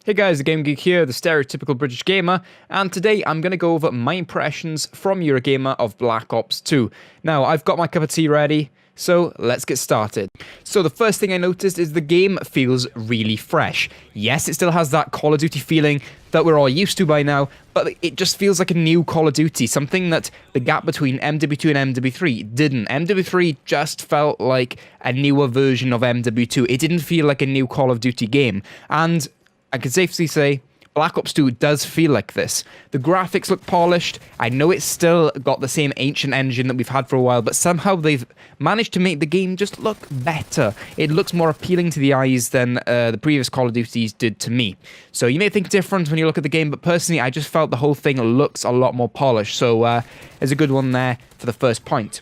Hey guys, the Game Geek here, the stereotypical British gamer, and today I'm going to go over my impressions from EuroGamer of Black Ops 2. Now, I've got my cup of tea ready, so let's get started. So the first thing I noticed is the game feels really fresh. Yes, it still has that Call of Duty feeling that we're all used to by now, but it just feels like a new Call of Duty, something that the gap between MW2 and MW3 didn't. MW3 just felt like a newer version of MW2. It didn't feel like a new Call of Duty game, and I can safely say Black Ops 2 does feel like this. The graphics look polished. I know it's still got the same ancient engine that we've had for a while, but somehow they've managed to make the game just look better. It looks more appealing to the eyes than the previous Call of Duties did to me. So you may think different when you look at the game, but personally I just felt the whole thing looks a lot more polished. So there's a good one there for the first point.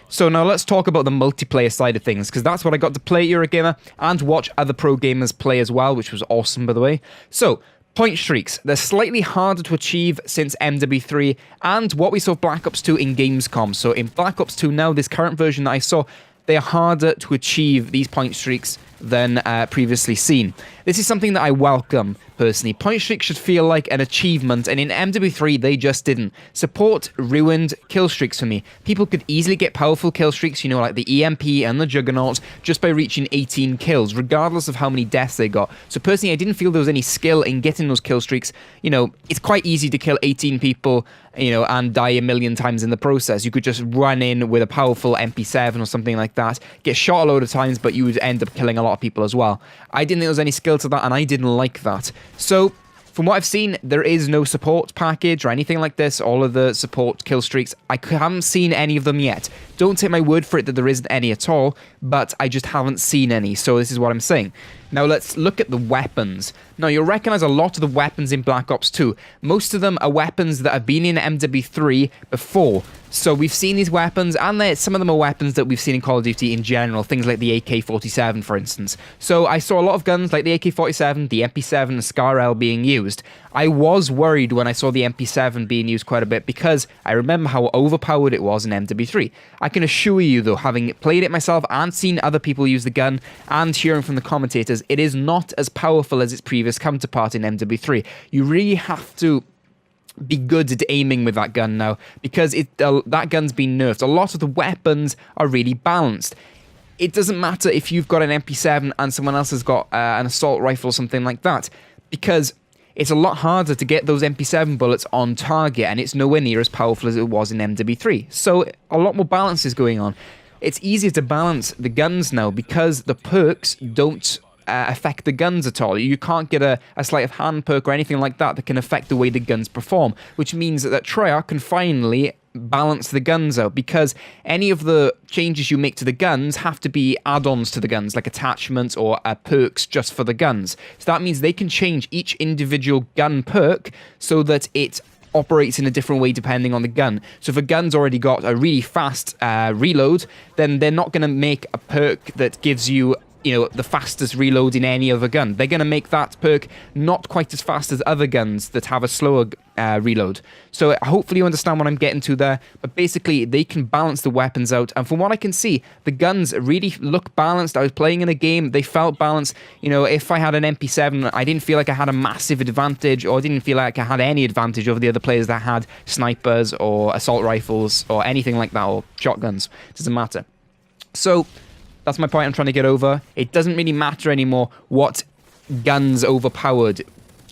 So now let's talk about the multiplayer side of things, because that's what I got to play at EuroGamer and watch other pro gamers play as well, which was awesome, by the way. So, point streaks. They're slightly harder to achieve since MW3 and what we saw Black Ops 2 in Gamescom. So in Black Ops 2 now, this current version that I saw, they are harder to achieve these point streaks than previously seen. This is something that I welcome, personally. Point streaks should feel like an achievement, and in MW3, they just didn't. Support ruined kill streaks for me. People could easily get powerful kill streaks, you know, like the EMP and the Juggernaut, just by reaching 18 kills, regardless of how many deaths they got. So personally, I didn't feel there was any skill in getting those kill streaks. You know, it's quite easy to kill 18 people, you know, and die a million times in the process. You could just run in with a powerful MP7 or something like that, get shot a load of times, but you would end up killing a lot of people as well. I didn't think there was any skill to that, and I didn't like that. So, from what I've seen, there is no support package or anything like this. All of the support kill streaks, I haven't seen any of them yet. Don't take my word for it that there isn't any at all, but I just haven't seen any, so this is what I'm saying. Now let's look at the weapons. Now you'll recognize a lot of the weapons in Black Ops 2. Most of them are weapons that have been in MW3 before. So we've seen these weapons, and some of them are weapons that we've seen in Call of Duty in general, things like the AK-47 for instance. So I saw a lot of guns like the AK-47, the MP7, and SCAR-L being used. I was worried when I saw the MP7 being used quite a bit because I remember how overpowered it was in MW3. I can assure you though, having played it myself and seen other people use the gun and hearing from the commentators, it is not as powerful as its previous counterpart in MW3. You really have to be good at aiming with that gun now, because that gun's been nerfed. A lot of the weapons are really balanced. It doesn't matter if you've got an MP7 and someone else has got an assault rifle or something like that, because it's a lot harder to get those MP7 bullets on target, and it's nowhere near as powerful as it was in MW3. So a lot more balance is going on. It's easier to balance the guns now because the perks don't affect the guns at all. You can't get a sleight of hand perk or anything like that can affect the way the guns perform, which means that Treyarch can finally balance the guns out, because any of the changes you make to the guns have to be add-ons to the guns, like attachments or perks just for the guns. So that means they can change each individual gun perk so that it operates in a different way depending on the gun. So if a gun's already got a really fast reload, then they're not going to make a perk that gives you, you know, the fastest reload in any other gun. They're going to make that perk not quite as fast as other guns that have a slower reload. So hopefully you understand what I'm getting to there, but basically they can balance the weapons out, and from what I can see, the guns really look balanced. I was playing in a game, they felt balanced. You know, if I had an MP7, I didn't feel like I had a massive advantage, or didn't feel like I had any advantage over the other players that had snipers or assault rifles or anything like that, or shotguns. It doesn't matter. So that's my point I'm trying to get over. It doesn't really matter anymore what guns overpowered.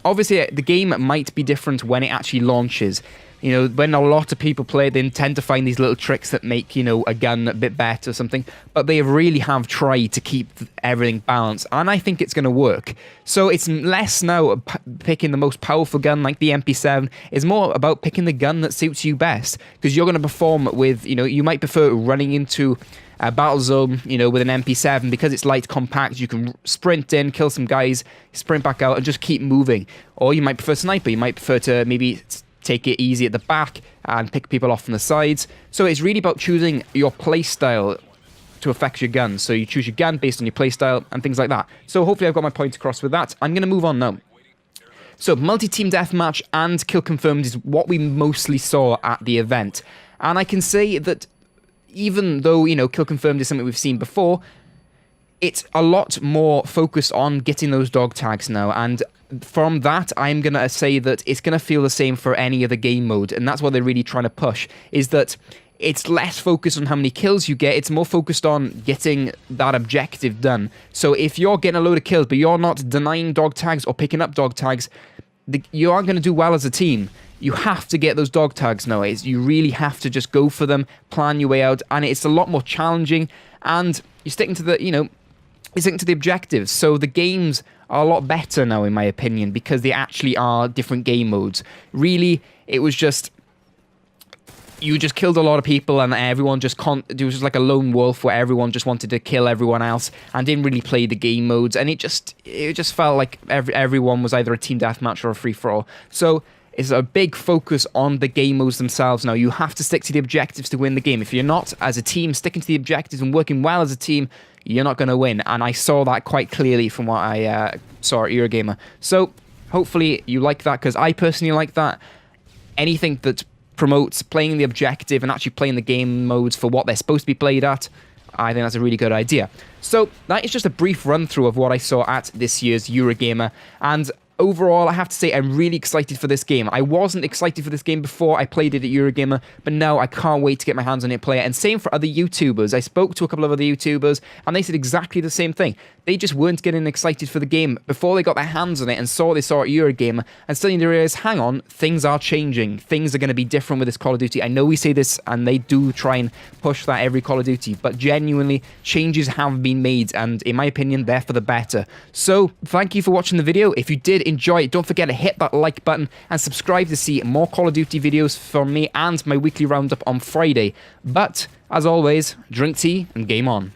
Obviously, the game might be different when it actually launches. You know, when a lot of people play it, they tend to find these little tricks that make, you know, a gun a bit better or something. But they really have tried to keep everything balanced, and I think it's going to work. So it's less now picking the most powerful gun like the MP7. It's more about picking the gun that suits you best, because you're going to perform with, you know, you might prefer running into a battle zone, you know, with an MP7 because it's light, compact. You can sprint in, kill some guys, sprint back out, and just keep moving. Or you might prefer sniper. You might prefer to maybe take it easy at the back and pick people off from the sides. So it's really about choosing your playstyle to affect your gun. So you choose your gun based on your playstyle and things like that. So hopefully I've got my point across with that. I'm going to move on now. So multi-team deathmatch and kill confirmed is what we mostly saw at the event. And I can say that even though, you know, kill confirmed is something we've seen before, it's a lot more focused on getting those dog tags now, and from that, I'm going to say that it's going to feel the same for any other game mode, and that's what they're really trying to push, is that it's less focused on how many kills you get, it's more focused on getting that objective done. So if you're getting a load of kills, but you're not denying dog tags or picking up dog tags, you aren't going to do well as a team. You have to get those dog tags nowadays. You really have to just go for them, plan your way out, and it's a lot more challenging, and you're sticking to the, you're sticking to the objectives. So the games are a lot better now, in my opinion, because they actually are different game modes. Really, it was just, you just killed a lot of people, and everyone just it was just like a lone wolf where everyone just wanted to kill everyone else and didn't really play the game modes, and it just felt like everyone was either a team deathmatch or a free-for-all. So it's a big focus on the game modes themselves now. You have to stick to the objectives to win the game. If you're not, as a team, sticking to the objectives and working well as a team, you're not going to win. And I saw that quite clearly from what I saw at EuroGamer. So hopefully you like that, because I personally like that. Anything that promotes playing the objective and actually playing the game modes for what they're supposed to be played at, I think that's a really good idea. So that is just a brief run through of what I saw at this year's EuroGamer, and overall, I have to say I'm really excited for this game. I wasn't excited for this game before I played it at EuroGamer, but now I can't wait to get my hands on it and play it. And same for other YouTubers. I spoke to a couple of other YouTubers, and they said exactly the same thing. They just weren't getting excited for the game before they got their hands on it and saw they saw at EuroGamer, and suddenly they realized, hang on, things are changing. Things are going to be different with this Call of Duty. I know we say this, and they do try and push that every Call of Duty, but genuinely, changes have been made, and in my opinion, they're for the better. So, thank you for watching the video. If you did enjoy it, don't forget to hit that like button and subscribe to see more Call of Duty videos from me and my weekly roundup on Friday. But, as always, drink tea and game on.